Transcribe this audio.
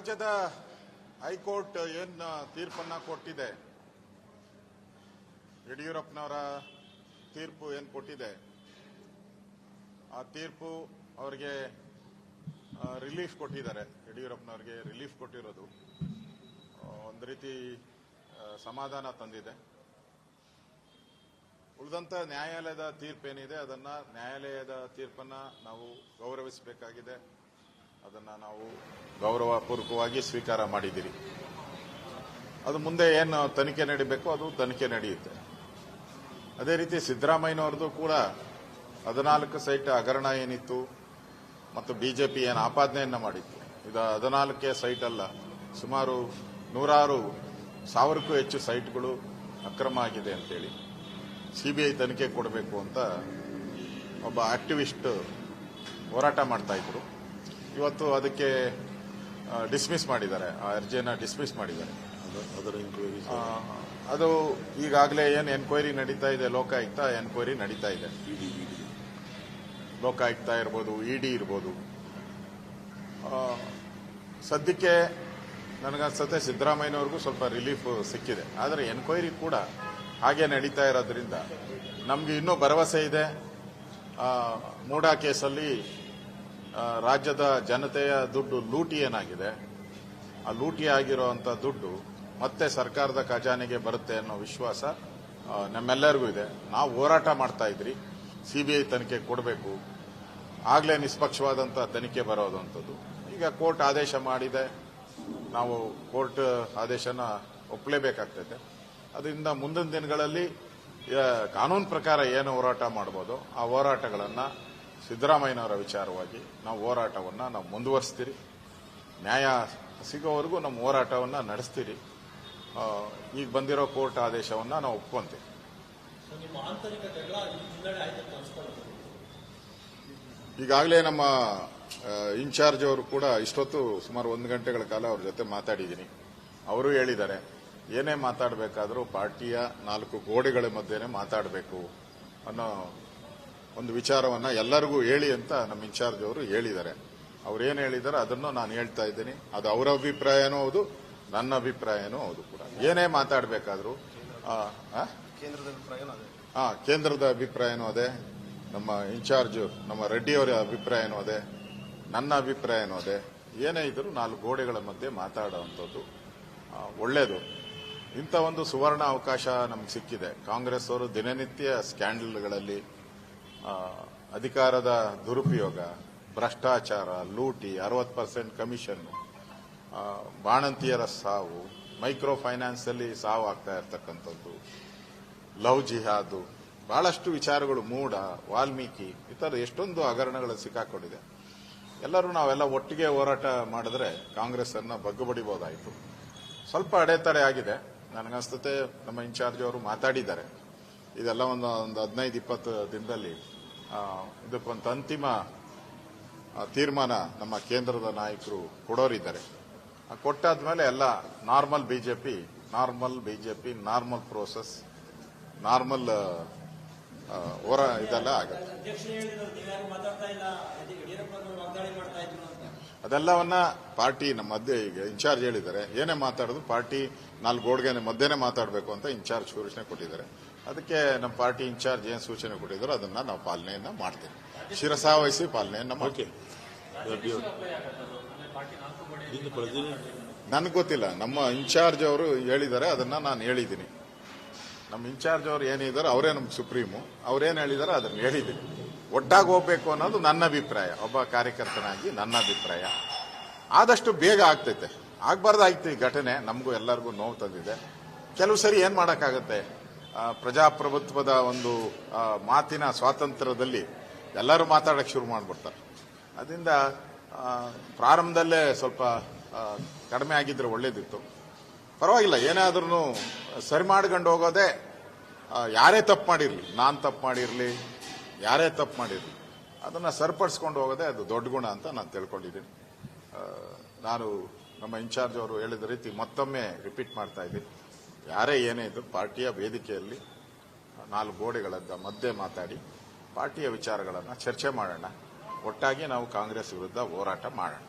ರಾಜ್ಯದ ಹೈಕೋರ್ಟ್ ಏನು ತೀರ್ಪನ್ನ ಕೊಟ್ಟಿದೆ, ಯಡಿಯೂರಪ್ಪನವರ ತೀರ್ಪು ಏನು ಕೊಟ್ಟಿದೆ, ಆ ತೀರ್ಪು ಅವರಿಗೆ ರಿಲೀಫ್ ಕೊಟ್ಟಿದ್ದಾರೆ. ಯಡಿಯೂರಪ್ಪನವರಿಗೆ ರಿಲೀಫ್ ಕೊಟ್ಟಿರೋದು ಒಂದು ರೀತಿ ಸಮಾಧಾನ ತಂದಿದೆ. ಉಳಿದಂತ ನ್ಯಾಯಾಲಯದ ತೀರ್ಪೇನಿದೆ ಅದನ್ನ ನ್ಯಾಯಾಲಯದ ತೀರ್ಪನ್ನ ನಾವು ಗೌರವಿಸಬೇಕಾಗಿದೆ. ಅದನ್ನ ನಾವು ಗೌರವಪೂರ್ವಕವಾಗಿ ಸ್ವೀಕಾರ ಮಾಡಿದ್ದೀರಿ. ಅದು ಮುಂದೆ ಏನು ತನಿಖೆ ನಡೀಬೇಕು ಅದು ತನಿಖೆ ನಡೆಯುತ್ತೆ. ಅದೇ ರೀತಿ ಸಿದ್ದರಾಮಯ್ಯನವ್ರದ್ದು ಕೂಡ 14 ಸೈಟ್ ಹಗರಣ ಏನಿತ್ತು ಮತ್ತು ಬಿಜೆಪಿ ಏನು ಆಪಾದನೆಯನ್ನ ಮಾಡಿತ್ತು, ಇದು 14 ಸೈಟ್ ಅಲ್ಲ, ಸುಮಾರು 106,000ಕ್ಕೂ ಹೆಚ್ಚು ಸೈಟ್ಗಳು ಅಕ್ರಮ ಆಗಿದೆ ಅಂತೇಳಿ ಸಿಬಿಐ ತನಿಖೆ ಕೊಡಬೇಕು ಅಂತ ಒಬ್ಬ ಆಕ್ಟಿವಿಸ್ಟ್ ಹೋರಾಟ ಮಾಡ್ತಾ ಇದ್ರು. ಇವತ್ತು ಅದಕ್ಕೆ ಡಿಸ್ಮಿಸ್ ಮಾಡಿದ್ದಾರೆ, ಆ ಅರ್ಜಿಯನ್ನು ಡಿಸ್ಮಿಸ್ ಮಾಡಿದ್ದಾರೆ. ಅದು ಈಗಾಗಲೇ ಏನು ಎನ್ಕ್ವೈರಿ ನಡೀತಾ ಇದೆ, ಲೋಕಾಯುಕ್ತ ಎನ್ಕ್ವೈರಿ ನಡೀತಾ ಇದೆ. ಲೋಕಾಯುಕ್ತ ಇರ್ಬೋದು, ಇಡಿ ಇರ್ಬೋದು. ಸದ್ಯಕ್ಕೆ ನನಗನ್ಸುತ್ತೆ ಸಿದ್ದರಾಮಯ್ಯನವ್ರಿಗೂ ಸ್ವಲ್ಪ ರಿಲೀಫ್ ಸಿಕ್ಕಿದೆ. ಆದರೆ ಎನ್ಕ್ವೈರಿ ಕೂಡ ಹಾಗೆ ನಡೀತಾ ಇರೋದ್ರಿಂದ ನಮ್ಗೆ ಇನ್ನೂ ಭರವಸೆ ಇದೆ. ಮೂಡಾ ಕೇಸಲ್ಲಿ ರಾಜ್ಯದ ಜನತೆಯ ದುಡ್ಡು ಲೂಟಿ ಏನಾಗಿದೆ, ಆ ಲೂಟಿ ಆಗಿರುವಂತ ದುಡ್ಡು ಮತ್ತೆ ಸರ್ಕಾರದ ಖಜಾನೆಗೆ ಬರುತ್ತೆ ಅನ್ನೋ ವಿಶ್ವಾಸ ನಮ್ಮೆಲ್ಲರಿಗೂ ಇದೆ. ನಾವು ಹೋರಾಟ ಮಾಡ್ತಾ ಇದ್ರಿ, ಸಿಬಿಐ ತನಿಖೆ ಕೊಡಬೇಕು, ಆಗ್ಲೇ ನಿಷ್ಪಕ್ಷವಾದಂತ ತನಿಖೆ ಬರೋದಂಥದ್ದು. ಈಗ ಕೋರ್ಟ್ ಆದೇಶ ಮಾಡಿದೆ, ನಾವು ಕೋರ್ಟ್ ಆದೇಶನ ಒಪ್ಪಲೇಬೇಕಾಗ್ತೈತೆ. ಅದರಿಂದ ಮುಂದಿನ ದಿನಗಳಲ್ಲಿ ಕಾನೂನು ಪ್ರಕಾರ ಏನು ಹೋರಾಟ ಮಾಡ್ಬೋದು ಆ ಹೋರಾಟಗಳನ್ನು ಸಿದ್ದರಾಮಯ್ಯನವರ ವಿಚಾರವಾಗಿ ನಾವು ಹೋರಾಟವನ್ನು ನಾವು ಮುಂದುವರಿಸ್ತೀರಿ. ನ್ಯಾಯ ಸಿಗೋವರೆಗೂ ನಮ್ಮ ಹೋರಾಟವನ್ನು ನಡೆಸ್ತೀರಿ. ಈಗ ಬಂದಿರೋ ಕೋರ್ಟ್ ಆದೇಶವನ್ನು ನಾವು ಒಪ್ಕೊಂತೀವಿ. ಈಗಾಗಲೇ ನಮ್ಮ ಇನ್ಚಾರ್ಜ್ ಅವರು ಕೂಡ ಇಷ್ಟೊತ್ತು ಸುಮಾರು 1 ಗಂಟೆಗಳ ಕಾಲ ಅವ್ರ ಜೊತೆ ಮಾತಾಡಿದ್ದೀನಿ. ಅವರು ಹೇಳಿದ್ದಾರೆ, ಏನೇ ಮಾತಾಡಬೇಕಾದ್ರೂ ಪಾರ್ಟಿಯ 4 ಗೋಡೆಗಳ ಮಧ್ಯೆನೇ ಮಾತಾಡಬೇಕು ಅನ್ನೋ ಒಂದು ವಿಚಾರವನ್ನ ಎಲ್ಲರಿಗೂ ಹೇಳಿ ಅಂತ ನಮ್ಮ ಇನ್ಚಾರ್ಜ್ ಅವರು ಹೇಳಿದ್ದಾರೆ. ಅವ್ರೇನು ಹೇಳಿದಾರೆ ಅದನ್ನು ನಾನು ಹೇಳ್ತಾ ಇದ್ದೀನಿ. ಅದು ಅವರ ಅಭಿಪ್ರಾಯನೂ ಹೌದು, ನನ್ನ ಅಭಿಪ್ರಾಯನೂ ಹೌದು ಕೂಡ. ಏನೇ ಮಾತಾಡಬೇಕಾದ್ರೂ ಕೇಂದ್ರದ ಅಭಿಪ್ರಾಯನೂ ಅದೇ, ನಮ್ಮ ಇನ್ಚಾರ್ಜ್ ನಮ್ಮ ರೆಡ್ಡಿಯವರ ಅಭಿಪ್ರಾಯನೂ ಅದೇ, ನನ್ನ ಅಭಿಪ್ರಾಯನೂ ಅದೇ. ಏನೇ ಇದ್ರೂ 4 ಗೋಡೆಗಳ ಮಧ್ಯೆ ಮಾತಾಡುವಂಥದ್ದು ಒಳ್ಳೆಯದು. ಇಂಥ ಒಂದು ಸುವರ್ಣ ಅವಕಾಶ ನಮ್ಗೆ ಸಿಕ್ಕಿದೆ. ಕಾಂಗ್ರೆಸ್ ಅವರು ದಿನನಿತ್ಯ ಸ್ಕ್ಯಾಂಡಲ್ಗಳಲ್ಲಿ ಅಧಿಕಾರದ ದುರುಪಯೋಗ, ಭ್ರಷ್ಟಾಚಾರ, ಲೂಟಿ, 60% ಕಮಿಷನ್, ಬಾಣಂತಿಯರ ಸಾವು, ಮೈಕ್ರೋ ಫೈನಾನ್ಸ್ ಅಲ್ಲಿ ಸಾವು ಆಗ್ತಾ ಇರ್ತಕ್ಕಂಥದ್ದು, ಲವ್ ಜಿಹಾದು, ಬಹಳಷ್ಟು ವಿಚಾರಗಳು, ಮೂಡ, ವಾಲ್ಮೀಕಿ, ಈ ಥರ ಎಷ್ಟೊಂದು ಹಗರಣಗಳು ಸಿಕ್ಕಾಕೊಂಡಿದೆ. ಎಲ್ಲರೂ ನಾವೆಲ್ಲ ಒಟ್ಟಿಗೆ ಹೋರಾಟ ಮಾಡಿದ್ರೆ ಕಾಂಗ್ರೆಸ್ ಅನ್ನ ಬಗ್ಗುಬಡಿಬಹುದಾಯಿತು. ಸ್ವಲ್ಪ ಅಡೆತಡೆ ಆಗಿದೆ. ನನಗನ್ಸುತ್ತೆ ನಮ್ಮ ಇನ್ಚಾರ್ಜ್ ಅವರು ಮಾತಾಡಿದ್ದಾರೆ. ಇದೆಲ್ಲ ಒಂದು 15-20 ದಿನದಲ್ಲಿ ಇದಕ್ಕೊಂದು ಅಂತಿಮ ತೀರ್ಮಾನ ನಮ್ಮ ಕೇಂದ್ರದ ನಾಯಕರು ಕೊಡೋರಿದ್ದಾರೆ. ಕೊಟ್ಟಾದ್ಮೇಲೆ ಎಲ್ಲ normal BJP, normal process, normal ಇದೆಲ್ಲ ಆಗುತ್ತೆ. ಅದೆಲ್ಲವನ್ನ ಪಾರ್ಟಿ ನಮ್ಮ ಮಧ್ಯೆ ಈಗ ಇನ್ಚಾರ್ಜ್ ಹೇಳಿದ್ದಾರೆ, ಏನೇ ಮಾತಾಡೋದು ಪಾರ್ಟಿ 4 ಗೋಡೆಗೆ ಮಧ್ಯೆನೇ ಮಾತಾಡಬೇಕು ಅಂತ ಇನ್ಚಾರ್ಜ್ ಸೂಚನೆ ಕೊಟ್ಟಿದ್ದಾರೆ. ಅದಕ್ಕೆ ನಮ್ಮ ಪಾರ್ಟಿ ಇನ್ಚಾರ್ಜ್ ಏನು ಸೂಚನೆ ಕೊಟ್ಟಿದ್ದಾರೋ ಅದನ್ನ ನಾವು ಪಾಲನೆಯನ್ನ ಮಾಡ್ತೇವೆ, ಶಿರಸಾವಹಿಸಿ ಪಾಲನೆಯನ್ನ ಮಾಡ್ತೀವಿ. ನನಗೆ ಗೊತ್ತಿಲ್ಲ, ನಮ್ಮ ಇನ್ಚಾರ್ಜ್ ಅವರು ಹೇಳಿದ್ದಾರೆ, ಅದನ್ನ ನಾನು ಹೇಳಿದ್ದೀನಿ. ನಮ್ಮ ಇನ್ಚಾರ್ಜ್ ಅವರು ಏನಿದ್ದಾರೆ ಅವರೇ ನಮ್ಗೆ ಸುಪ್ರೀಮು, ಅವ್ರೇನು ಹೇಳಿದಾರೆ ಅದನ್ನ ಹೇಳಿದ್ದೀನಿ. ಒಟ್ಟಾಗಿ ಹೋಗ್ಬೇಕು ಅನ್ನೋದು ನನ್ನ ಅಭಿಪ್ರಾಯ, ಒಬ್ಬ ಕಾರ್ಯಕರ್ತನಾಗಿ ನನ್ನ ಅಭಿಪ್ರಾಯ. ಆದಷ್ಟು ಬೇಗ ಆಗ್ತೈತೆ, ಆಗ್ಬಾರ್ದಾಯ್ತು ಈ ಘಟನೆ, ನಮಗೂ ಎಲ್ಲರಿಗೂ ನೋವು ತಂದಿದೆ. ಕೆಲವು ಸರಿ ಏನ್ ಮಾಡಕ್ಕಾಗತ್ತೆ, ಪ್ರಜಾಪ್ರಭುತ್ವದ ಒಂದು ಮಾತಿನ ಸ್ವಾತಂತ್ರ್ಯದಲ್ಲಿ ಎಲ್ಲರೂ ಮಾತಾಡಕ್ಕೆ ಶುರು ಮಾಡ್ಬಿಡ್ತಾರೆ. ಅದರಿಂದ ಪ್ರಾರಂಭದಲ್ಲೇ ಸ್ವಲ್ಪ ಕಡಿಮೆ ಆಗಿದ್ರೆ ಒಳ್ಳೇದಿತ್ತು. ಪರವಾಗಿಲ್ಲ, ಏನಾದ್ರೂ ಸರಿ ಮಾಡ್ಕೊಂಡು ಹೋಗೋದೇ. ಯಾರೇ ತಪ್ಪು ಮಾಡಿರ್ಲಿ, ನಾನು ತಪ್ಪು ಮಾಡಿರ್ಲಿ, ಯಾರೇ ತಪ್ಪು ಮಾಡಿರ್ಲಿ, ಅದನ್ನ ಸರಿಪಡಿಸ್ಕೊಂಡು ಹೋಗೋದೇ ಅದು ದೊಡ್ಡ ಗುಣ ಅಂತ ನಾನು ತಿಳ್ಕೊಂಡಿದ್ದೀನಿ. ನಾನು ನಮ್ಮ ಇನ್ಚಾರ್ಜ್ ಅವರು ಹೇಳಿದ ರೀತಿ ಮತ್ತೊಮ್ಮೆ ರಿಪೀಟ್ ಮಾಡ್ತಾ ಇದ್ದೀನಿ, ಯಾರೇ ಏನೇ ಇದ್ರು ಪಾರ್ಟಿಯ ವೇದಿಕೆಯಲ್ಲಿ 4 ಗೋಡೆಗಳ ಮಧ್ಯೆ ಮಾತಾಡಿ ಪಾರ್ಟಿಯ ವಿಚಾರಗಳನ್ನು ಚರ್ಚೆ ಮಾಡೋಣ. ಒಟ್ಟಾಗಿ ನಾವು ಕಾಂಗ್ರೆಸ್ ವಿರುದ್ಧ ಹೋರಾಟ ಮಾಡೋಣ.